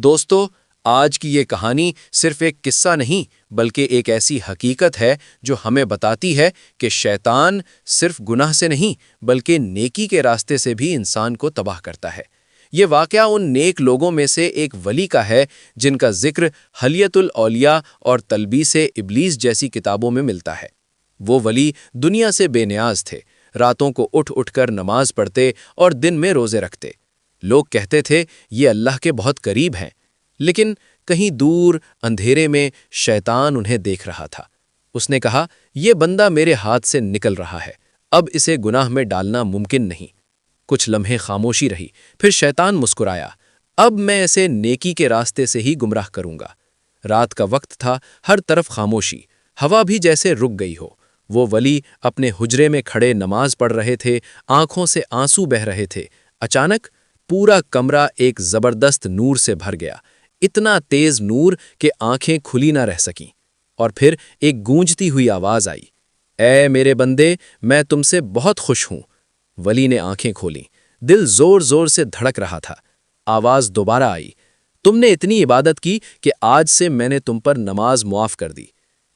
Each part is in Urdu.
دوستو، آج کی یہ کہانی صرف ایک قصہ نہیں بلکہ ایک ایسی حقیقت ہے جو ہمیں بتاتی ہے کہ شیطان صرف گناہ سے نہیں بلکہ نیکی کے راستے سے بھی انسان کو تباہ کرتا ہے۔ یہ واقعہ ان نیک لوگوں میں سے ایک ولی کا ہے جن کا ذکر حلیۃ الاولیاء اور تلبیس ابلیس جیسی کتابوں میں ملتا ہے۔ وہ ولی دنیا سے بے نیاز تھے، راتوں کو اٹھ اٹھ کر نماز پڑھتے اور دن میں روزے رکھتے۔ لوگ کہتے تھے یہ اللہ کے بہت قریب ہیں، لیکن کہیں دور اندھیرے میں شیطان انہیں دیکھ رہا تھا۔ اس نے کہا، یہ بندہ میرے ہاتھ سے نکل رہا ہے، اب اسے گناہ میں ڈالنا ممکن نہیں۔ کچھ لمحے خاموشی رہی، پھر شیطان مسکرایا، اب میں اسے نیکی کے راستے سے ہی گمراہ کروں گا۔ رات کا وقت تھا، ہر طرف خاموشی، ہوا بھی جیسے رک گئی ہو۔ وہ ولی اپنے حجرے میں کھڑے نماز پڑھ رہے تھے، آنکھوں سے آنسو بہہ رہے تھے۔ اچانک پورا کمرہ ایک زبردست نور سے بھر گیا، اتنا تیز نور کہ آنکھیں کھلی نہ رہ سکیں۔ اور پھر ایک گونجتی ہوئی آواز آئی، اے میرے بندے، میں تم سے بہت خوش ہوں۔ ولی نے آنکھیں کھولیں، دل زور زور سے دھڑک رہا تھا۔ آواز دوبارہ آئی، تم نے اتنی عبادت کی کہ آج سے میں نے تم پر نماز معاف کر دی۔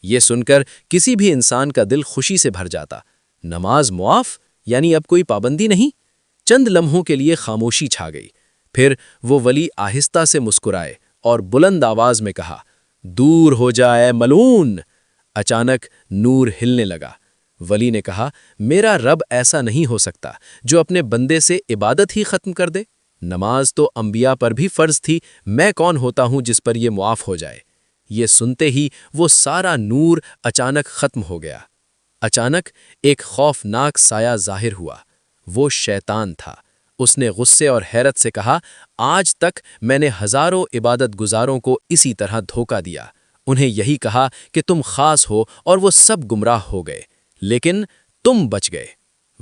یہ سن کر کسی بھی انسان کا دل خوشی سے بھر جاتا۔ نماز معاف یعنی اب کوئی پابندی نہیں؟ چند لمحوں کے لیے خاموشی چھا گئی، پھر وہ ولی آہستہ سے مسکرائے اور بلند آواز میں کہا، دور ہو جائے ملعون۔ اچانک نور ہلنے لگا۔ ولی نے کہا، میرا رب ایسا نہیں ہو سکتا جو اپنے بندے سے عبادت ہی ختم کر دے۔ نماز تو انبیاء پر بھی فرض تھی، میں کون ہوتا ہوں جس پر یہ معاف ہو جائے؟ یہ سنتے ہی وہ سارا نور اچانک ختم ہو گیا۔ اچانک ایک خوفناک سایہ ظاہر ہوا، وہ شیطان تھا۔ اس نے غصے اور حیرت سے کہا، آج تک میں نے ہزاروں عبادت گزاروں کو اسی طرح دھوکہ دیا، انہیں یہی کہا کہ تم خاص ہو اور وہ سب گمراہ ہو گئے، لیکن تم بچ گئے۔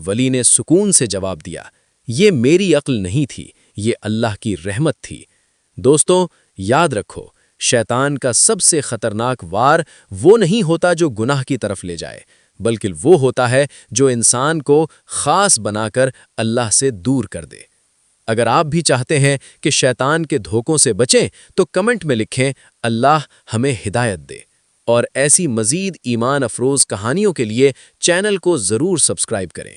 ولی نے سکون سے جواب دیا، یہ میری عقل نہیں تھی، یہ اللہ کی رحمت تھی۔ دوستو، یاد رکھو، شیطان کا سب سے خطرناک وار وہ نہیں ہوتا جو گناہ کی طرف لے جائے، بلکہ وہ ہوتا ہے جو انسان کو خاص بنا کر اللہ سے دور کر دے۔ اگر آپ بھی چاہتے ہیں کہ شیطان کے دھوکوں سے بچیں تو کمنٹ میں لکھیں، اللہ ہمیں ہدایت دے۔ اور ایسی مزید ایمان افروز کہانیوں کے لیے چینل کو ضرور سبسکرائب کریں۔